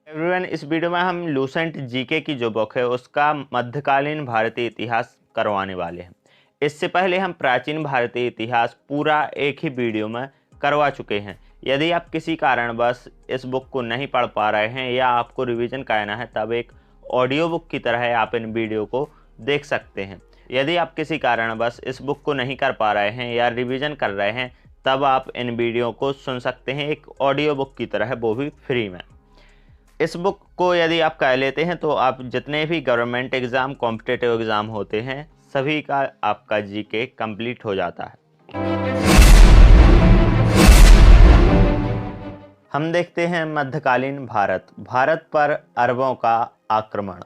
Everyone, इस video में हम लूसेंट जीके की जो बुक है उसका मध्यकालीन भारतीय इतिहास करवाने वाले हैं। इससे पहले हम प्राचीन भारतीय इतिहास पूरा एक ही वीडियो में करवा चुके हैं। यदि आप किसी कारणवश इस बुक को नहीं पढ़ पा रहे हैं या आपको रिवीजन करना है, तब एक ऑडियो बुक की तरह आप इन वीडियो को देख सकते हैं। यदि आप किसी कारणवश इस बुक को नहीं कर पा रहे हैं या रिवीजन कर रहे हैं, तब आप इन वीडियो को सुन सकते हैं एक ऑडियो बुक की तरह, वो भी फ्री में। इस बुक को यदि आप कर लेते हैं तो आप जितने भी गवर्नमेंट एग्ज़ाम, कॉम्पिटिटिव एग्ज़ाम होते हैं, सभी का आपका जीके कंप्लीट हो जाता है। हम देखते हैं मध्यकालीन भारत पर अरबों का आक्रमण।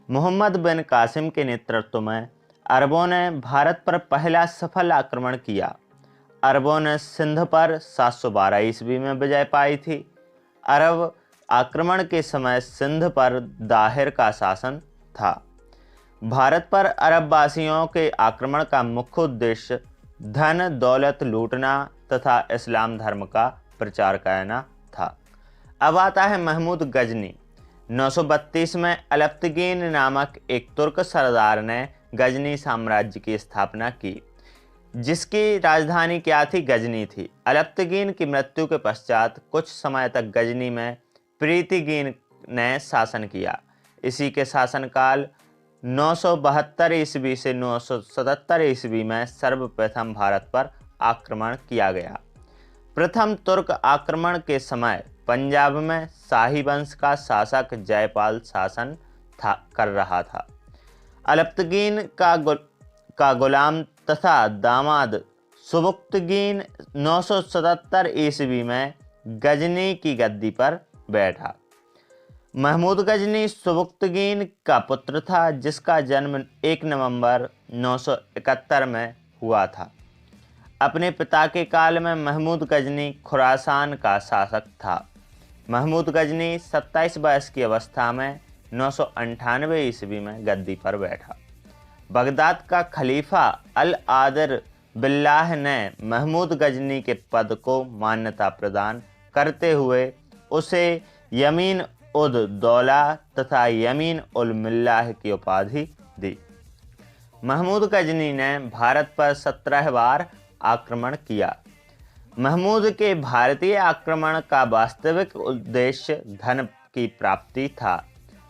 मोहम्मद बिन कासिम के नेतृत्व में अरबों ने भारत पर पहला सफल आक्रमण किया। अरबों ने सिंध पर 712 ईस्वी में विजय पाई थी। अरब आक्रमण के समय सिंध पर दाहिर का शासन था। भारत पर अरबवासियों के आक्रमण का मुख्य उद्देश्य धन दौलत लूटना तथा इस्लाम धर्म का प्रचार करना था। अब आता है महमूद गजनी। 932 में अलप्तगीन नामक एक तुर्क सरदार ने गजनी साम्राज्य की स्थापना की, जिसकी राजधानी क्या थी? गजनी थी। अलप्तगीन की मृत्यु के पश्चात कुछ समय तक गजनी में प्रीतिगीन ने शासन किया। इसी के शासनकाल 972 ईस्वी से 977 ईस्वी में सर्वप्रथम भारत पर आक्रमण किया गया। प्रथम तुर्क आक्रमण के समय पंजाब में शाही वंश का शासक जयपाल शासन कर रहा था। अलप्तगीन का गुलाम तथा दामाद सुबुक्तगीन 977 ईस्वी में गजनी की गद्दी पर बैठा। महमूद गजनी सुबुक्तगीन का पुत्र था, जिसका जन्म 1 नवंबर 971 में हुआ था। अपने पिता के काल में महमूद गजनी खुरासान का शासक था। महमूद गजनी 27 वर्ष की अवस्था में 998 ईस्वी में गद्दी पर बैठा। बगदाद का खलीफा अल आदिर बिल्लाह ने महमूद गजनी के पद को मान्यता प्रदान करते हुए उसे यमीन उद दौला तथा यमीन उल मिल्लाह की उपाधि दी। महमूद गजनी ने भारत पर 17 बार आक्रमण किया। महमूद के भारतीय आक्रमण का वास्तविक उद्देश्य धन की प्राप्ति था।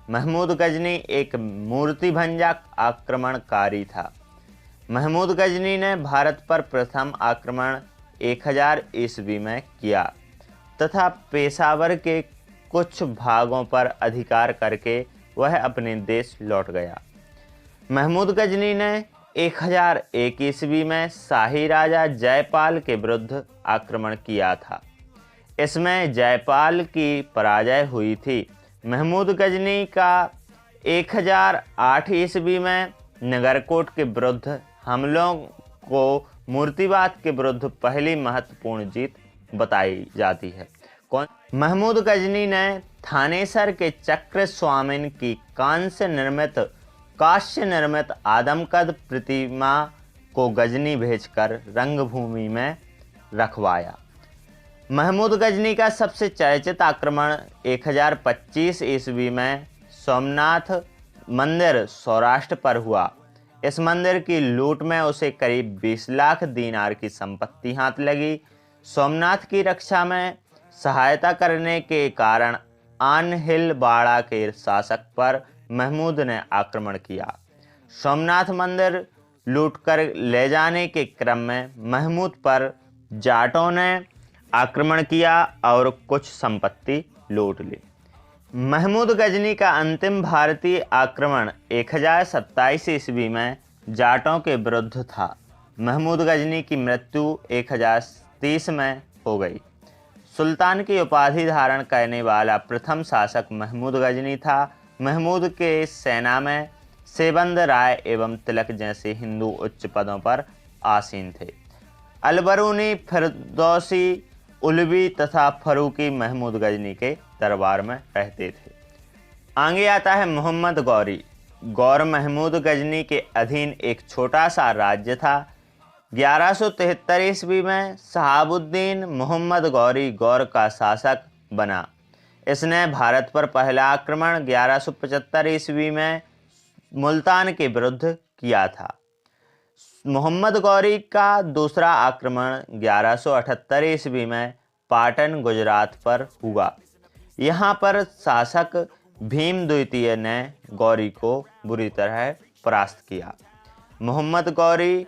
महमूद गजनी एक मूर्तिभंजक आक्रमणकारी था। महमूद गजनी ने भारत पर प्रथम आक्रमण 1000 ईस्वी में किया तथा पेशावर के कुछ भागों पर अधिकार करके वह अपने देश लौट गया। महमूद गजनी ने 1001 ईस्वी में शाही राजा जयपाल के विरुद्ध आक्रमण किया था। इसमें जयपाल की पराजय हुई थी। महमूद गजनी का 1008 ईस्वी में नगरकोट के विरुद्ध हमलों को मूर्तिवाद के विरुद्ध पहली महत्वपूर्ण जीत बताई जाती है। महमूद गजनी ने थानेसर के चक्र स्वामिन की कांस्य निर्मित आदमकद प्रतिमा को गजनी भेजकर रंगभूमि में रखवाया। महमूद गजनी का सबसे चर्चित आक्रमण 1025 ईस्वी में सोमनाथ मंदिर सौराष्ट्र पर हुआ। इस मंदिर की लूट में उसे करीब 20 लाख दीनार की संपत्ति हाथ लगी। सोमनाथ की रक्षा में सहायता करने के कारण आनहिलवाड़ा के शासक पर महमूद ने आक्रमण किया। सोमनाथ मंदिर लूटकर ले जाने के क्रम में महमूद पर जाटों ने आक्रमण किया और कुछ संपत्ति लूट ली। महमूद गजनी का अंतिम भारतीय आक्रमण 1027 ईस्वी में जाटों के विरुद्ध था। महमूद गजनी की मृत्यु 1030 में हो गई। सुल्तान की उपाधि धारण करने वाला प्रथम शासक महमूद गजनी था। महमूद के सेना में सेबंद राय एवं तिलक जैसे हिंदू उच्च पदों पर आसीन थे। अलबरूनी, फिरदौसी, उलवी तथा फरूकी महमूद गजनी के दरबार में रहते थे। आगे आता है मोहम्मद गौरी। गौर महमूद गजनी के अधीन एक छोटा सा राज्य था। 1173 ईस्वी में शहाबुद्दीन मोहम्मद गौरी गौर का शासक बना। इसने भारत पर पहला आक्रमण 1175 ईस्वी में मुल्तान के विरुद्ध किया था। मोहम्मद गौरी का दूसरा आक्रमण 1178 ईस्वी में पाटन गुजरात पर हुआ। यहाँ पर शासक भीम द्वितीय ने गौरी को बुरी तरह परास्त किया। मोहम्मद गौरी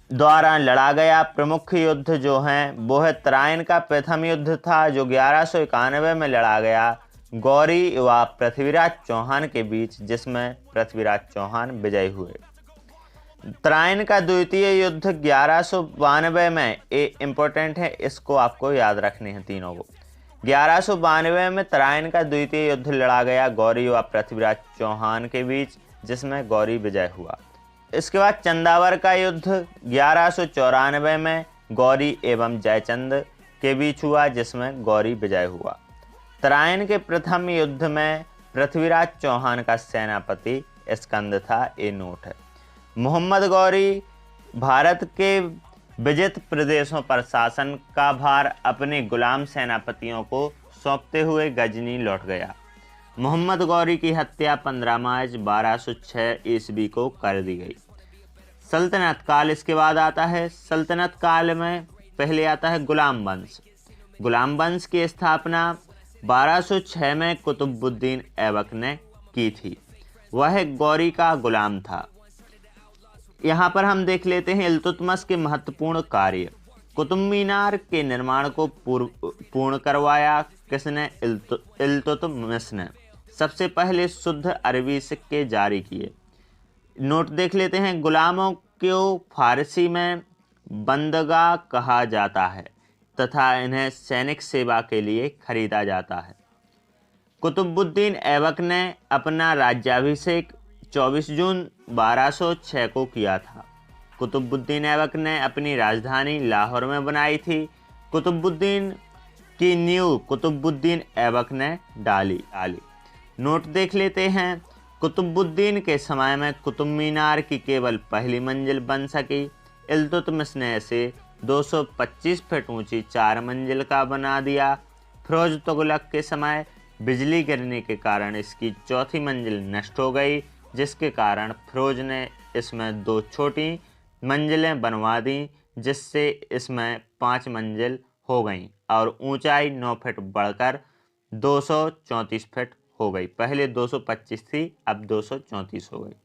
द्वारा लड़ा गया प्रमुख युद्ध जो है वो है तराइन का प्रथम युद्ध था, जो 1191 में लड़ा गया गौरी व पृथ्वीराज चौहान के बीच, जिसमें पृथ्वीराज चौहान विजयी हुए। तराइन का द्वितीय युद्ध 1192 में इम्पोर्टेंट है, इसको आपको याद रखने हैं तीनों को। 1192 में तराइन का द्वितीय युद्ध लड़ा गया गौरी व पृथ्वीराज चौहान के बीच, जिसमें गौरी विजय हुआ। इसके बाद चंदावर का युद्ध 1194 में गौरी एवं जयचंद के बीच हुआ, जिसमें गौरी विजय हुआ। तराइन के प्रथम युद्ध में पृथ्वीराज चौहान का सेनापति स्कंद था, ये नोट है। मोहम्मद गौरी भारत के विजित प्रदेशों पर शासन का भार अपने गुलाम सेनापतियों को सौंपते हुए गजनी लौट गया। मोहम्मद गौरी की हत्या 15 मार्च 1206 ईस्वी को कर दी गई। सल्तनत काल इसके बाद आता है। सल्तनत काल में पहले आता है गुलाम वंश। गुलाम वंश की स्थापना 1206 में कुतुबुद्दीन ऐबक ने की थी। वह गौरी का गुलाम था। यहाँ पर हम देख लेते हैं इल्तुतमिश के महत्वपूर्ण कार्य। कुतुब मीनार के निर्माण को पूर्ण करवाया किसने? इल्तुतमिश ने। सबसे पहले शुद्ध अरबी सिक्के जारी किए। नोट देख लेते हैं। गुलामों को फारसी में बंदगा कहा जाता है तथा इन्हें सैनिक सेवा के लिए खरीदा जाता है। कुतुबुद्दीन ऐबक ने अपना राज्याभिषेक 24 जून 1206 को किया था। कुतुबुद्दीन ऐबक ने अपनी राजधानी लाहौर में बनाई थी। कुतुबुद्दीन की नींव कुतुबुद्दीन ऐबक ने डाली। नोट देख लेते हैं। कुतुबुद्दीन के समय में कुतुब मीनार की केवल पहली मंजिल बन सकी। इल्तुतमिश ने इसे 225 फीट ऊंची 4 मंजिल का बना दिया। फिरोज तुगलक के समय बिजली गिरने के कारण इसकी चौथी मंजिल नष्ट हो गई, जिसके कारण फिरोज ने इसमें 2 छोटी मंजिलें बनवा दी, जिससे इसमें 5 मंजिल हो गई और ऊंचाई 9 फीट बढ़कर 234 फीट हो गई। पहले 225 थी, अब 234 हो गई।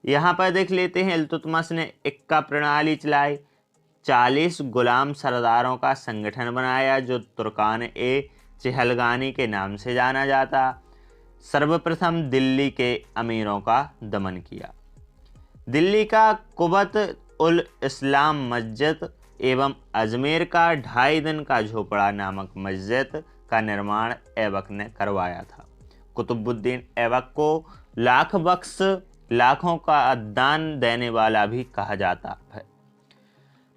यहाँ पर देख लेते हैं इल्तुतमिश ने इक्का प्रणाली चलाई। 40 गुलाम सरदारों का संगठन बनाया जो तुर्कान ए चहलगानी के नाम से जाना जाता। सर्वप्रथम दिल्ली के अमीरों का दमन किया। दिल्ली का कुबत उल इस्लाम मस्जिद एवं अजमेर का 2.5 दिन का झोपड़ा नामक मस्जिद का निर्माण ऐबक ने करवाया था। कुतुबुद्दीन ऐबक को लाख बख्श लाखों का दान देने वाला भी कहा जाता है।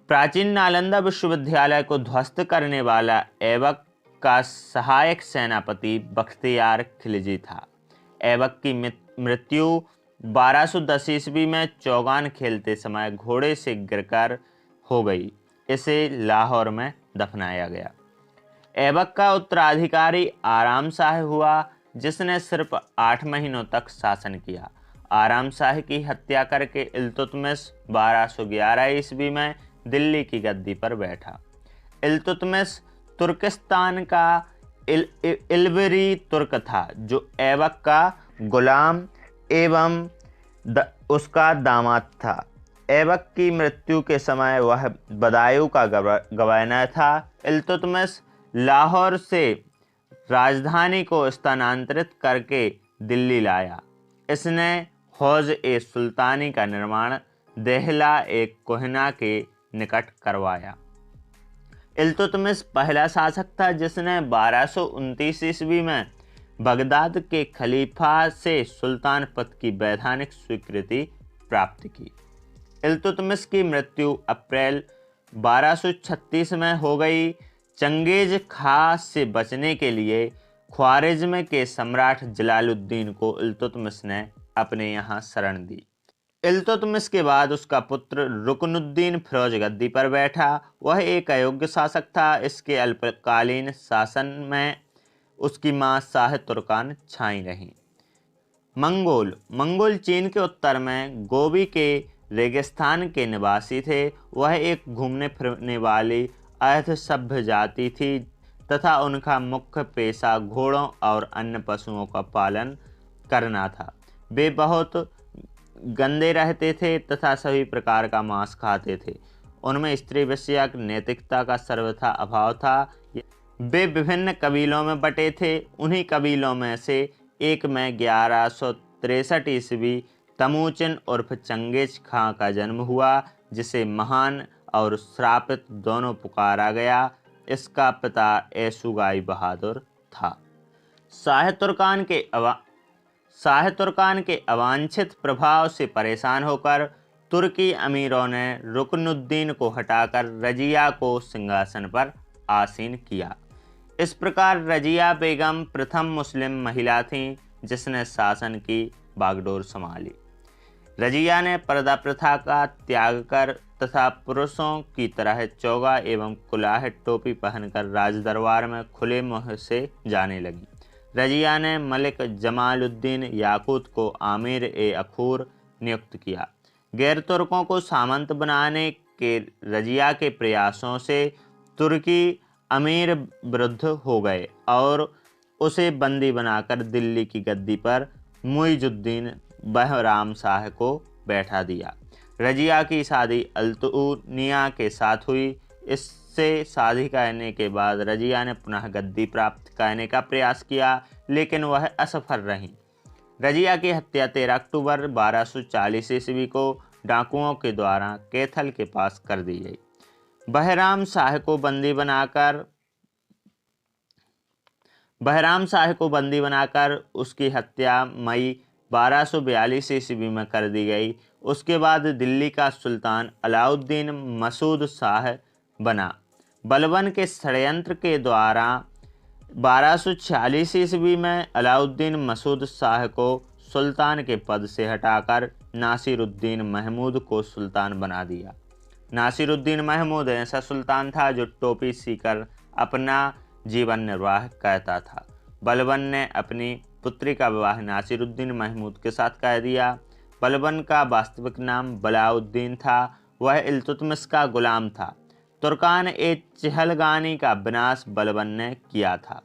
प्राचीन नालंदा विश्वविद्यालय को ध्वस्त करने वाला ऐबक का सहायक सेनापति बख्तियार खिलजी था। ऐबक की मृत्यु 1210 ईस्वी में चौगान खेलते समय घोड़े से गिरकर हो गई। इसे लाहौर में दफनाया गया। ऐबक का उत्तराधिकारी आराम शाह हुआ, जिसने सिर्फ 8 महीनों तक शासन किया। आराम शाह की हत्या करके इल्तुतमिश 1211 ईस्वी में दिल्ली की गद्दी पर बैठा। इल्तुतमिश तुर्किस्तान का इल्बरी तुर्क था, जो ऐबक का गुलाम एवं उसका दामाद था। ऐबक की मृत्यु के समय वह बदायूं का गवर्नर था। इल्तुतमिश लाहौर से राजधानी को स्थानांतरित करके दिल्ली लाया। इसने हौज-ए-सुल्तानी का निर्माण देहला-ए-कोहिना के निकट करवाया। इल्तुतमिश पहला शासक था जिसने 1229 ईस्वी में बगदाद के खलीफा से सुल्तान पद की वैधानिक स्वीकृति प्राप्त की। इल्तुतमिश की मृत्यु अप्रैल 1236 में हो गई। चंगेज खां से बचने के लिए ख्वारिज्म के सम्राट जलालुद्दीन को इल्तुतमिश ने अपने यहाँ शरण दी। इल्तुतमिश के बाद उसका पुत्र रुकनुद्दीन फिरोज गद्दी पर बैठा। वह एक अयोग्य शासक था। इसके अल्पकालीन शासन में उसकी मां शाह तुर्कान छाई रहीं। मंगोल चीन के उत्तर में गोबी के रेगिस्तान के निवासी थे। वह एक घूमने फिरने वाली अर्ध सभ्य जाति थी तथा उनका मुख्य पेशा घोड़ों और अन्य पशुओं का पालन करना था। वे बहुत गंदे रहते थे तथा सभी प्रकार का मांस खाते थे। उनमें स्त्री विषयक नैतिकता का सर्वथा अभाव था। वे विभिन्न कबीलों में बटे थे। उन्हीं कबीलों में से एक में 1163 ईस्वी तमुचिन उर्फ चंगेज खां का जन्म हुआ, जिसे महान और श्रापित दोनों पुकारा गया। इसका पिता ऐसुगाई बहादुर था। शाह तुर्कान के अवांछित प्रभाव से परेशान होकर तुर्की अमीरों ने रुकनुद्दीन को हटाकर रजिया को सिंहासन पर आसीन किया। इस प्रकार रजिया बेगम प्रथम मुस्लिम महिला थीं जिसने शासन की बागडोर संभाली। रजिया ने पर्दा प्रथा का त्याग कर तथा पुरुषों की तरह चोगा एवं कुलाह टोपी पहनकर राजदरबार में खुले मुँह से जाने लगी। रजिया ने मलिक जमालुद्दीन याकूत को आमिर ए अखूर नियुक्त किया। गैर तुर्कों को सामंत बनाने के रजिया के प्रयासों से तुर्की अमीर विरुद्ध हो गए और उसे बंदी बनाकर दिल्ली की गद्दी पर मुइजुद्दीन बहराम शाह को बैठा दिया। रजिया की शादी अल्तुनिया के साथ हुई। इससे शादी करने के बाद रजिया ने पुनः गद्दी प्राप्त करने का प्रयास किया, लेकिन वह असफल रही। रजिया की हत्या 13 अक्टूबर 1240 ईस्वी को डाकुओं के द्वारा कैथल के पास कर दी गई। बहराम शाह को बंदी बनाकर उसकी हत्या मई 1242 ईस्वी में कर दी गई। उसके बाद दिल्ली का सुल्तान अलाउद्दीन मसूद शाह बना। बलबन के षड्यंत्र के द्वारा 1246 ईस्वी में अलाउद्दीन मसूद शाह को सुल्तान के पद से हटाकर नासिरुद्दीन महमूद को सुल्तान बना दिया। नासिरुद्दीन महमूद ऐसा सुल्तान था जो टोपी सीकर अपना जीवन निर्वाह करता था। बलबन ने अपनी पुत्री का विवाह नासिरुद्दीन महमूद के साथ कर दिया। बलबन का वास्तविक नाम बलाउद्दीन था। वह इल्तुतमिश का गुलाम था। तुर्कान ए चहलगानी का विनाश बलबन ने किया था।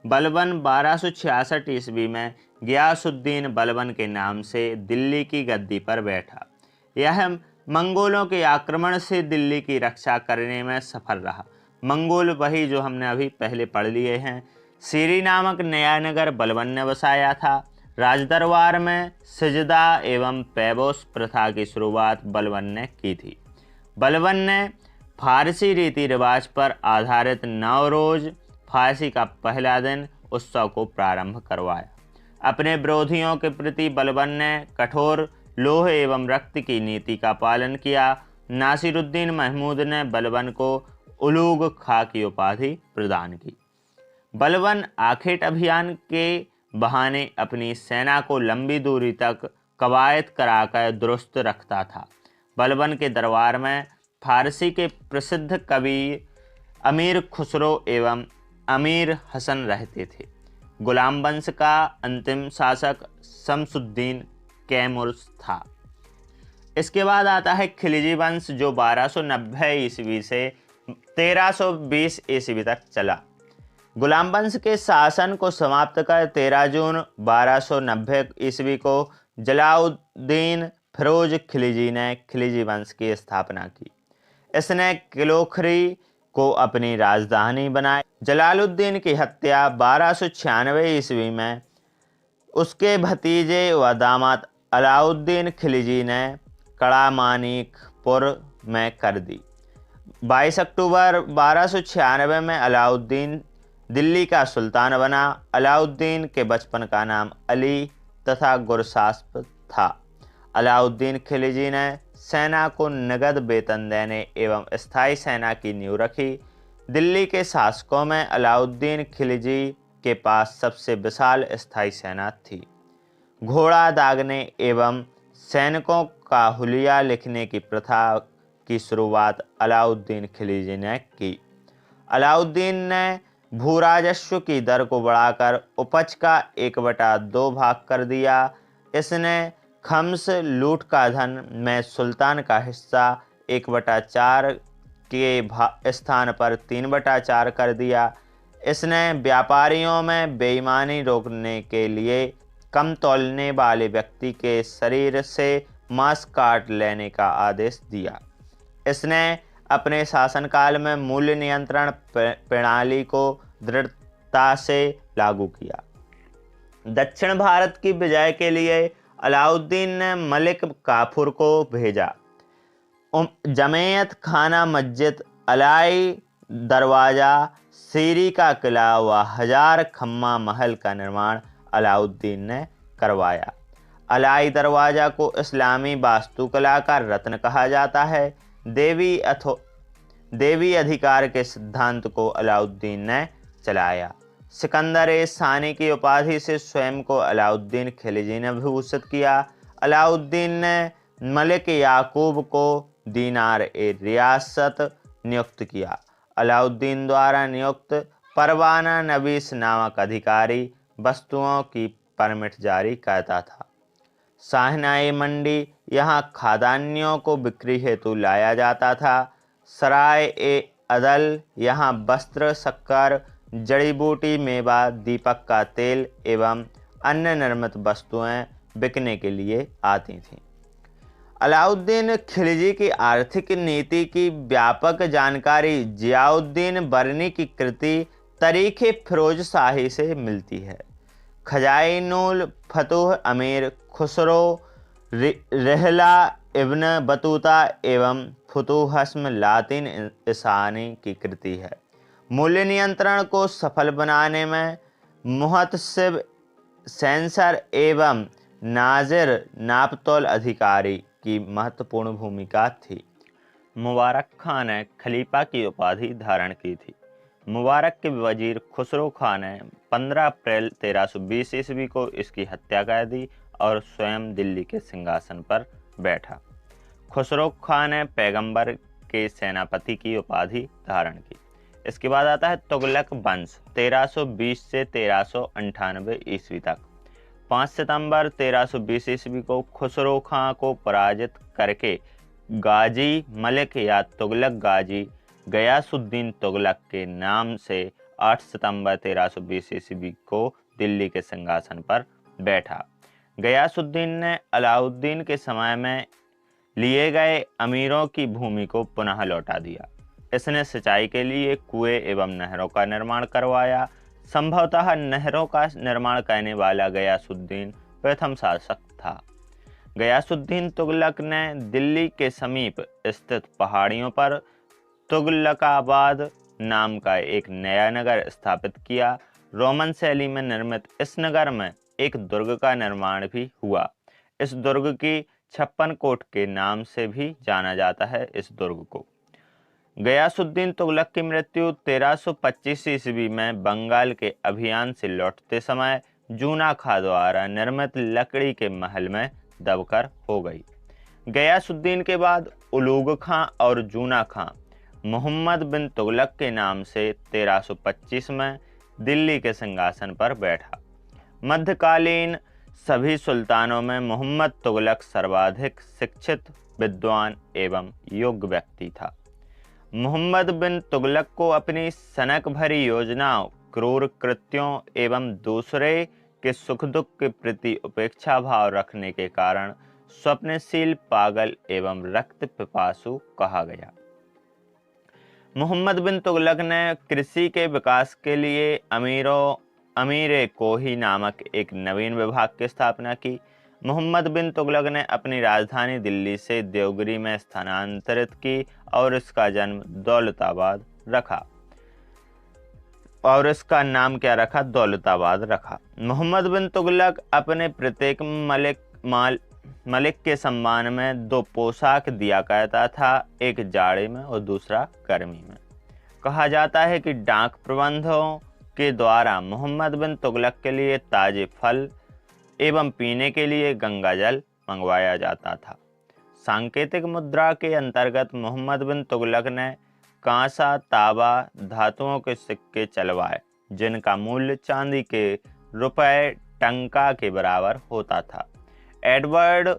बलबन 1266 ईस्वी में गियासुद्दीन बलबन के नाम से दिल्ली की गद्दी पर बैठा। यह मंगोलों के आक्रमण से दिल्ली की रक्षा करने में सफल रहा। मंगोल वही जो हमने अभी पहले पढ़ लिए हैं। सीरी नामक नया नगर बलबन ने बसाया था। राजदरबार में सिजदा एवं पैबोस प्रथा की शुरुआत बलबन ने की थी। बलबन ने फारसी रीति रिवाज पर आधारित नवरोज फारसी का पहला दिन उत्सव को प्रारंभ करवाया। अपने विरोधियों के प्रति बलबन ने कठोर लोह एवं रक्त की नीति का पालन किया। नासिरुद्दीन महमूद ने बलबन को उलूग खां की उपाधि प्रदान की। बलबन आखेट अभियान के बहाने अपनी सेना को लंबी दूरी तक कवायद कराकर दुरुस्त रखता था। बलबन के दरबार में फारसी के प्रसिद्ध कवि अमीर खुसरो एवं अमीर हसन रहते थे। गुलाम वंश का अंतिम शासक शमसुद्दीन कैमूर था। इसके बाद आता है खिलजी वंश जो 1290 ईस्वी से 1320 ईस्वी तक चला। गुलाम वंश के शासन को समाप्त कर 13 जून 1290 ईस्वी को जलालुद्दीन फिरोज खिलजी ने खिलजी वंश की स्थापना की। इसने किलोखरी को अपनी राजधानी बनाई। जलालुद्दीन की हत्या 1296 ईस्वी में उसके भतीजे व दामाद अलाउद्दीन खिलजी ने कड़ामानिकपुर में कर दी। 22 अक्टूबर 1296 में अलाउद्दीन दिल्ली का सुल्तान बना। अलाउद्दीन के बचपन का नाम अली तथा गुरसास्प था। अलाउद्दीन खिलजी ने सेना को नगद वेतन देने एवं स्थायी सेना की नींव रखी। दिल्ली के शासकों में अलाउद्दीन खिलजी के पास सबसे विशाल स्थायी सेना थी। घोड़ा दागने एवं सैनिकों का हुलिया लिखने की प्रथा की शुरुआत अलाउद्दीन खिलजी ने की। अलाउद्दीन ने भूराजस्व की दर को बढ़ाकर उपज का 1/2 भाग कर दिया। इसने खम्स लूट का धन में सुल्तान का हिस्सा 1/4 के स्थान पर 3/4 कर दिया। इसने व्यापारियों में बेईमानी रोकने के लिए कम तौलने वाले व्यक्ति के शरीर से मांस काट लेने का आदेश दिया। इसने अपने शासनकाल में मूल्य नियंत्रण प्रणाली को दृढ़ता से लागू किया। दक्षिण भारत की विजय के लिए अलाउद्दीन ने मलिक काफूर को भेजा। जमैयत खाना मस्जिद, अलाई दरवाजा, सीरी का किला व 1000 खम्मा महल का निर्माण अलाउद्दीन ने करवाया। अलाई दरवाजा को इस्लामी वास्तुकला का रत्न कहा जाता है। देवी अधिकार के सिद्धांत को अलाउद्दीन ने चलाया। सिकंदर सानी की उपाधि से स्वयं को अलाउद्दीन खिलजी ने भूषित किया। अलाउद्दीन ने मलिक याकूब को दीनार रियासत नियुक्त किया। अलाउद्दीन द्वारा नियुक्त परवाना नवीस नामक अधिकारी वस्तुओं की परमिट जारी करता था। शाहनाई मंडी, यहाँ खादानियों को बिक्री हेतु लाया जाता था। सराय अदल, यहाँ वस्त्र, शक्कर, जड़ी बूटी, मेवा, दीपक का तेल एवं अन्य निर्मित वस्तुएं बिकने के लिए आती थीं। अलाउद्दीन खिलजी की आर्थिक नीति की व्यापक जानकारी जियाउद्दीन बरनी की कृति तारीख़ फिरोज शाही से मिलती है। खजाइनुल फतूह अमीर खुसरो, रहला इब्न बतूता एवं फुतूहस्म लातिन ईसानी की कृति है। मूल्य नियंत्रण को सफल बनाने में मुहतसिब, सेंसर एवं नाजिर नापतोल अधिकारी की महत्वपूर्ण भूमिका थी। मुबारक खां ने खलीफा की उपाधि धारण की थी। मुबारक के वजीर खुसरो खां ने 15 अप्रैल 1320 ईस्वी को इसकी हत्या कर दी और स्वयं दिल्ली के सिंहासन पर बैठा। खुसरो खां ने पैगंबर के सेनापति की उपाधि धारण की। इसके बाद आता है तुगलक वंश 1320 से 1398 ईस्वी तक। 5 सितंबर 1320 ईस्वी को खुसरो खां को पराजित करके गाजी मलिक या तुगलक गाजी गयासुद्दीन तुगलक के नाम से 8 सितंबर 1320 ईस्वी को दिल्ली के सिंहासन पर बैठा। गयासुद्दीन ने अलाउद्दीन के समय में लिए गए अमीरों की भूमि को पुनः लौटा दिया। इसने सिंचाई के लिए कुएं एवं नहरों का निर्माण करवाया। संभवतः नहरों का निर्माण करने वाला गयासुद्दीन प्रथम शासक था। गयासुद्दीन तुगलक ने दिल्ली के समीप स्थित पहाड़ियों पर तुगलकाबाद नाम का एक नया नगर स्थापित किया। रोमन शैली में निर्मित इस नगर में एक दुर्ग का निर्माण भी हुआ। इस दुर्ग की 56 कोट के नाम से भी जाना जाता है। इस दुर्ग को गयासुद्दीन तुगलक की मृत्यु 1325 ईस्वी में बंगाल के अभियान से लौटते समय जूना खां द्वारा निर्मित लकड़ी के महल में दबकर हो गई। गयासुद्दीन के बाद उलूग खां और जूना खां मोहम्मद बिन तुगलक के नाम से 1325 में दिल्ली के सिंहासन पर बैठा। मध्यकालीन सभी सुल्तानों में मोहम्मद तुगलक सर्वाधिक शिक्षित, विद्वान एवं योग्य व्यक्ति था। मोहम्मद बिन तुगलक को अपनी सनक भरी योजनाओं, क्रूर कृत्यों एवं दूसरे के सुख दुख के प्रति उपेक्षा भाव रखने के कारण स्वप्नशील, पागल एवं रक्त पिपासु कहा गया। मोहम्मद बिन तुगलक ने कृषि के विकास के लिए अमीर कोही नामक एक नवीन विभाग की स्थापना की। मोहम्मद बिन तुगलक ने अपनी राजधानी दिल्ली से देवगिरी में स्थानांतरित की और इसका जन्म दौलताबाद रखा और इसका नाम क्या रखा? दौलताबाद रखा। मोहम्मद बिन तुगलक अपने प्रत्येक मलिक के सम्मान में 2 पोशाक दिया करता था, एक जाड़े में और दूसरा गर्मी में। कहा जाता है कि डाक प्रबंधों के द्वारा मोहम्मद बिन तुगलक के लिए ताजे फल एवं पीने के लिए गंगा जल मंगवाया जाता था। सांकेतिक मुद्रा के अंतर्गत मोहम्मद बिन तुगलक ने कांसा, तांबा धातुओं के सिक्के चलवाए। जिनका मूल्य चांदी के रुपए टंका के बराबर होता था। एडवर्ड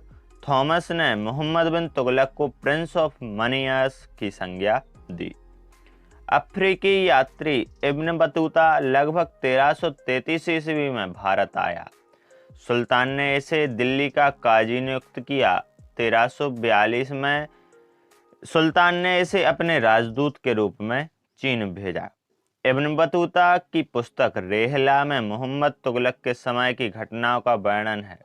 थॉमस ने मोहम्मद बिन तुगलक को प्रिंस ऑफ मनियर्स की संज्ञा दी। अफ्रीकी यात्री इब्न बतूता लगभग 1333 ईस्वी में भारत आया। सुल्तान ने इसे दिल्ली का काजी नियुक्त किया। 1342 में सुल्तान ने इसे अपने राजदूत के रूप में चीन भेजा। इब्न बतूता की पुस्तक रेहला में मोहम्मद तुगलक के समय की घटनाओं का वर्णन है।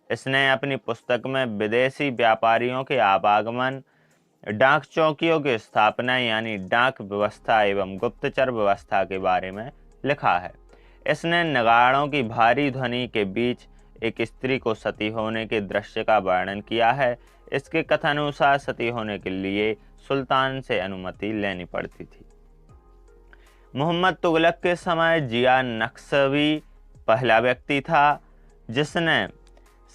इसने अपनी पुस्तक में विदेशी व्यापारियों के आवागमन, डाक चौकियों की स्थापना यानी डाक व्यवस्था एवं गुप्तचर व्यवस्था के बारे में लिखा है। इसने नगाड़ों की भारी ध्वनि के बीच एक स्त्री को सती होने के दृश्य का वर्णन किया है। इसके कथनानुसार सती होने के लिए सुल्तान से अनुमति लेनी पड़ती थी। मोहम्मद तुगलक के समय जिया नक्शवी पहला व्यक्ति था जिसने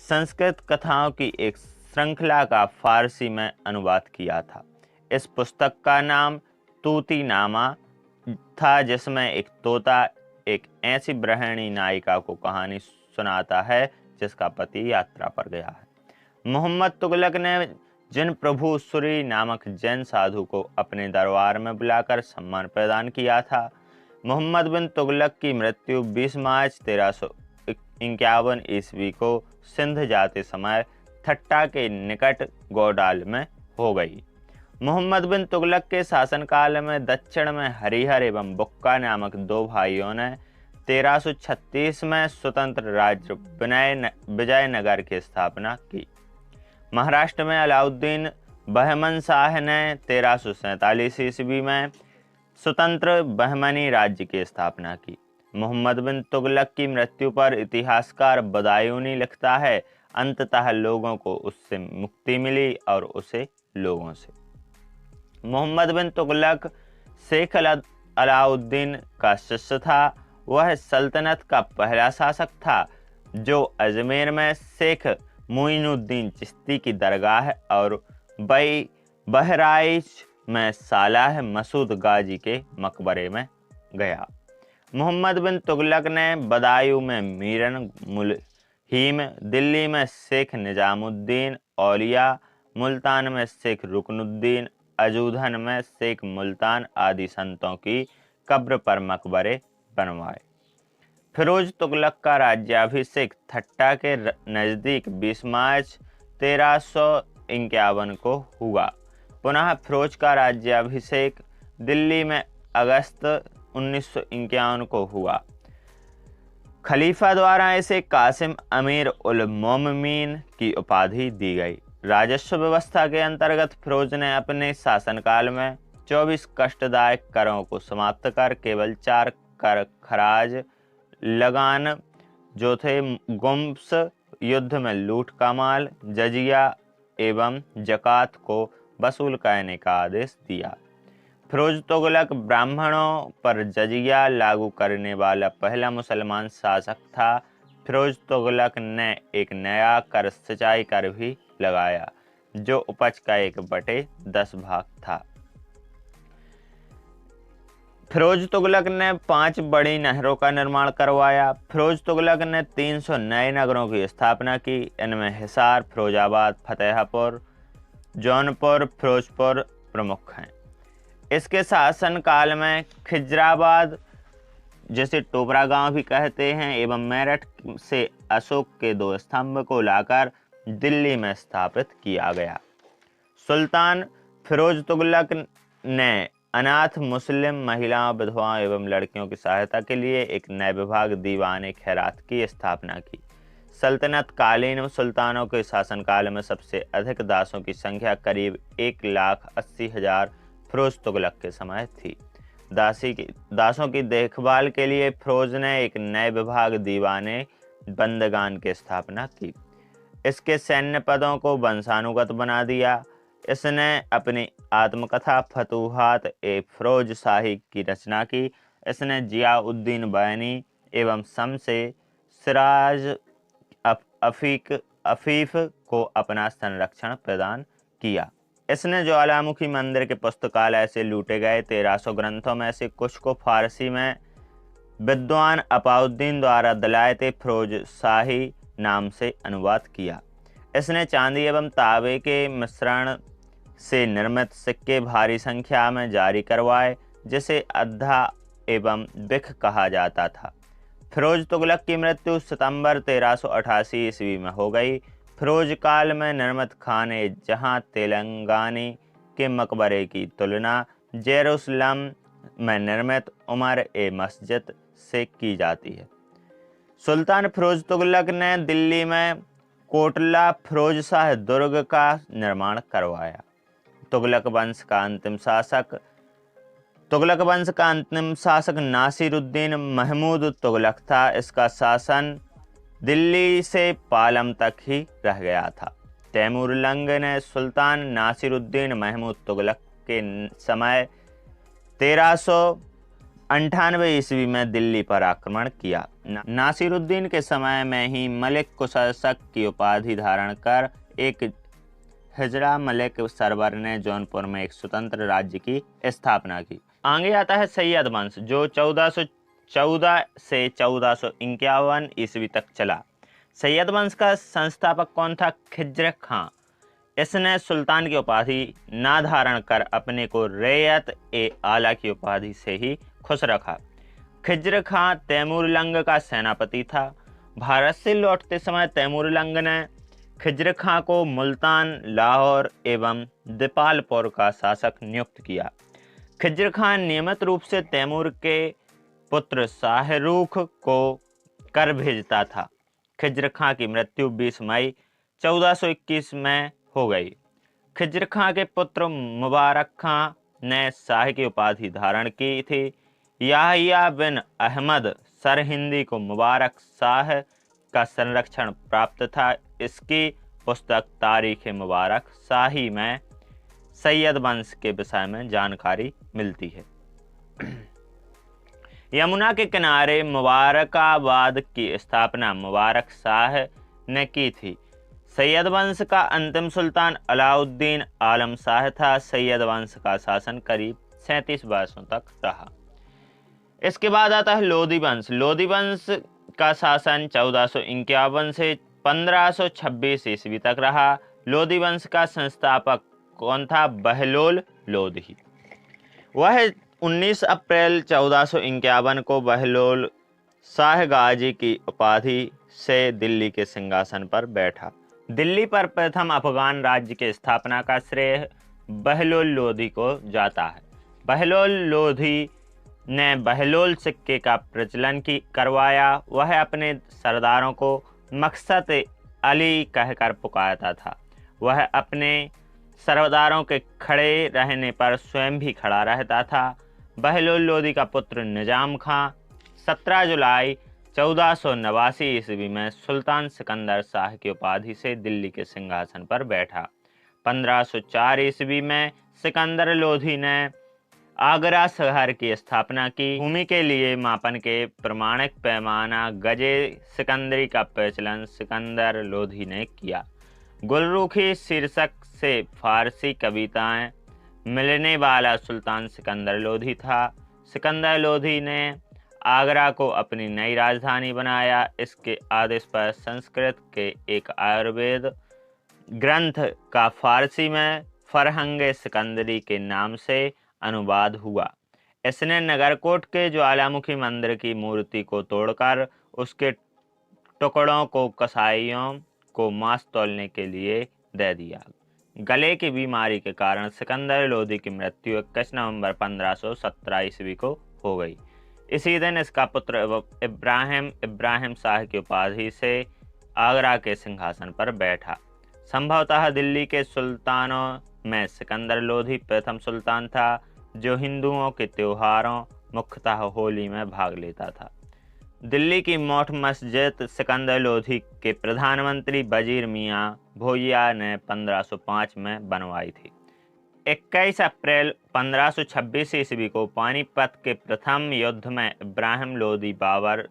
संस्कृत कथाओं की एक श्रृंखला का फारसी में अनुवाद किया था। इस पुस्तक का नाम तूती नामा था, जिसमें एक तोता एक ऐसी गृहिणी नायिका को कहानी सुनाता है जिसका पति यात्रा पर गया है। मोहम्मद तुगलक ने जिन प्रभु सुरी नामक जैन साधु को अपने दरबार में बुलाकर सम्मान प्रदान किया था। मोहम्मद बिन तुगलक की मृत्यु 20 मार्च 1351 ईस्वी को सिंध जाते समय थट्टा के निकट गोडाल में हो गई। मोहम्मद बिन तुगलक के शासनकाल में दक्षिण में हरिहर एवं बुक्का नामक दो भाइयों ने 1336 में स्वतंत्र राज्य विजयनगर की स्थापना की। महाराष्ट्र में अलाउद्दीन बहमन शाह ने 1347 ईस्वी में स्वतंत्र बहमनी राज्य की स्थापना की। मोहम्मद बिन तुगलक की मृत्यु पर इतिहासकार बदायूनी लिखता है, अंततः लोगों को उससे मुक्ति मिली और उसे लोगों से। मोहम्मद बिन तुगलक शेख अलाउद्दीन का शिष्य था। वह सल्तनत का पहला शासक था जो अजमेर में शेख मुइनुद्दीन चिश्ती की दरगाह और बहराइच में सालाह मसूद गाजी के मकबरे में गया। मोहम्मद बिन तुगलक ने बदायूं में मीरन मुलहीम, दिल्ली में शेख निजामुद्दीन औलिया, मुल्तान में शेख रुकनुद्दीन, अजूधन में शेख मुल्तान आदि संतों की कब्र पर मकबरे बनवाए। फिरोज तुगलक का राज्याभिषेक थट्टा के नज़दीक 20 मार्च 1351 को हुआ। पुनः फिरोज का राज्याभिषेक दिल्ली में अगस्त 1951 को हुआ। खलीफा द्वारा इसे कासिम अमीर उल मोमिनीन की उपाधि दी गई। राजस्व व्यवस्था के अंतर्गत फिरोज ने अपने शासनकाल में 24 कष्टदायक करों को समाप्त कर केवल 4 कर खराज लगान जो थे गुम्स, युद्ध में लूट का माल, जजिया एवं जकात को वसूल करने का आदेश दिया। फिरोज तुगलक ब्राह्मणों पर जजिया लागू करने वाला पहला मुसलमान शासक था। फिरोज तुगलक ने एक नया कर सिंचाई कर भी लगाया जो उपज का 1/10 भाग था। फिरोज तुगलक ने 5 बड़ी नहरों का निर्माण करवाया। फिरोज तुगलक ने 300 नए नगरों की स्थापना की। इनमें हिसार, फिरोजाबाद, फतेहपुर, जौनपुर, फिरोजपुर प्रमुख हैं। इसके शासनकाल में खिजराबाद, जिसे टोबरा गांव भी कहते हैं, एवं मेरठ से अशोक के 2 स्तंभ को लाकर दिल्ली में स्थापित किया गया। सुल्तान फिरोज तुगलक ने अनाथ मुस्लिम महिलाओं, विधवाओं एवं लड़कियों की सहायता के लिए एक नए विभाग दीवाने खैरात की स्थापना की। सल्तनत कालीन सुल्तानों के शासनकाल में सबसे अधिक दासों की संख्या करीब 1,80,000 फिरोज तुगलक के समय थी। दासों की देखभाल के लिए फिरोज ने एक नए विभाग दीवाने बंदगान की स्थापना की। इसके सैन्य पदों को वंशानुगत बना दिया। इसने अपनी आत्मकथा फतूहात ए फिरोज शाही की रचना की। इसने जियाउद्दीन बैनी एवं शम्से सिराज अफीफ को अपना संरक्षण प्रदान किया। इसने ज्वालामुखी मंदिर के पुस्तकालय से लूटे गए 1300 ग्रंथों में से कुछ को फारसी में विद्वान अपाउद्दीन द्वारा दलायत फिरोज शाही नाम से अनुवाद किया। इसने चांदी एवं तांबे के मिश्रण से निर्मित सिक्के भारी संख्या में जारी करवाए, जिसे अद्धा एवं बिख कहा जाता था। फिरोज तुगलक की मृत्यु सितंबर 1388 ईस्वी में हो गई। फिरोज काल में निर्मित खाने जहां तेलंगानी के मकबरे की तुलना जेरूसलम में निर्मित उमर ए मस्जिद से की जाती है। सुल्तान फिरोज तुगलक ने दिल्ली में कोटला फिरोज शाह दुर्ग का निर्माण करवाया। तुगलक वंश का अंतिम शासक नासिरुद्दीन महमूद तुगलक था। इसका शासन दिल्ली से पालम तक ही रह गया था। तैमूर लंग ने सुल्तान नासिरुद्दीन महमूद तुगलक के समय 1398 ईस्वी में दिल्ली पर आक्रमण किया। नासिरुद्दीन के समय में ही मलिक कुशक की उपाधि धारण कर एक हिजड़ा मलिक सरवर ने जौनपुर में एक स्वतंत्र राज्य की स्थापना की। आगे आता है सैयद वंश, जो 1414 से 1451 ईस्वी तक चला। सैयद वंश का संस्थापक कौन था? खिज्र खां। इसने सुल्तान की उपाधि ना धारण कर अपने को रैयत ए आला की उपाधि से ही खुश रखा। खिज्र खां तैमूर लंग का सेनापति था। भारत से लौटते समय तैमूर लंग ने खिज्र खां को मुल्तान, लाहौर एवं दीपालपुर का शासक नियुक्त किया। खिज्र खां नियमित रूप से तैमूर के पुत्र शाहरुख को कर भेजता था। खिज्र खां की मृत्यु 20 मई 1421 में हो गई। खिज्र खां के पुत्र मुबारक खां ने शाह की उपाधि धारण की थी। याहिया बिन अहमद सरहिंदी को मुबारक शाह का संरक्षण प्राप्त था। इसकी पुस्तक तारीख मुबारक शाही में सैयद वंश के विषय में जानकारी मिलती है। यमुना के किनारे मुबारकाबाद की स्थापना मुबारक शाह ने की थी। सैयद वंश का अंतिम सुल्तान अलाउद्दीन आलम शाह था। सैयद वंश का शासन करीब 37 वर्षों तक रहा। इसके बाद आता है लोधी वंश। लोधी वंश का शासन 1451 से 1526 ईस्वी तक रहा। लोधी वंश का संस्थापक कौन था? बहलोल लोधी। वह 19 अप्रैल 1451 को बहलोल शाह गाजी की उपाधि से दिल्ली के सिंहासन पर बैठा। दिल्ली पर प्रथम अफगान राज्य की स्थापना का श्रेय बहलोल लोधी को जाता है। बहलोल लोधी ने बहलोल सिक्के का प्रचलन करवाया। वह अपने सरदारों को मकसद अली कहकर पुकारता था। वह अपने सरदारों के खड़े रहने पर स्वयं भी खड़ा रहता था। बहलोल लोधी का पुत्र निजाम खां 17 जुलाई 1489 ईस्वी में सुल्तान सिकंदर शाह की उपाधि से दिल्ली के सिंहासन पर बैठा। 1504 ईस्वी में सिकंदर लोधी ने आगरा शहर की स्थापना की। भूमि के लिए मापन के प्रमाणिक पैमाना गजे सिकंदरी का प्रचलन सिकंदर लोधी ने किया। गुलरुखी शीर्षक से फारसी कविताएं मिलने वाला सुल्तान सिकंदर लोधी था। सिकंदर लोधी ने आगरा को अपनी नई राजधानी बनाया। इसके आदेश पर संस्कृत के एक आयुर्वेद ग्रंथ का फारसी में फरहंगे सिकंदरी के नाम से अनुवाद हुआ। इसने नगरकोट के ज्वालामुखी मंदिर की मूर्ति को तोड़कर उसके टुकड़ों को कसाईयों को मांस तौलने के लिए दे दिया। गले की बीमारी के कारण सिकंदर लोधी की मृत्यु 21 नवंबर 1517 ईस्वी को हो गई। इसी दिन इसका पुत्र इब्राहिम शाह की उपाधि से आगरा के सिंहासन पर बैठा। संभवतः दिल्ली के सुल्तानों में सिकंदर लोधी प्रथम सुल्तान था जो हिंदुओं के त्योहारों मुख्यतः होली में भाग लेता था। दिल्ली की मठ मस्जिद सिकंदर लोधी के प्रधानमंत्री वजीर मियां भोइया ने 1505 में बनवाई थी। 21 अप्रैल 1526 ईस्वी को पानीपत के प्रथम युद्ध में इब्राहिम लोधी बाबर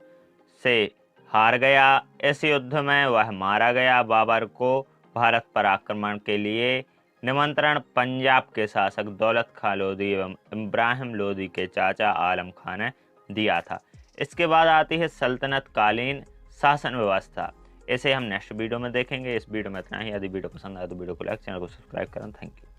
से हार गया। इस युद्ध में वह मारा गया। बाबर को भारत पर आक्रमण के लिए निमंत्रण पंजाब के शासक दौलत खां लोधी एवं इब्राहिम लोधी के चाचा आलम खां ने दिया था। इसके बाद आती है सल्तनत कालीन शासन व्यवस्था। इसे हम नेक्स्ट वीडियो में देखेंगे। इस वीडियो में इतना ही। यदि वीडियो पसंद आए तो वीडियो को लाइक, चैनल को सब्सक्राइब करें। Thank you.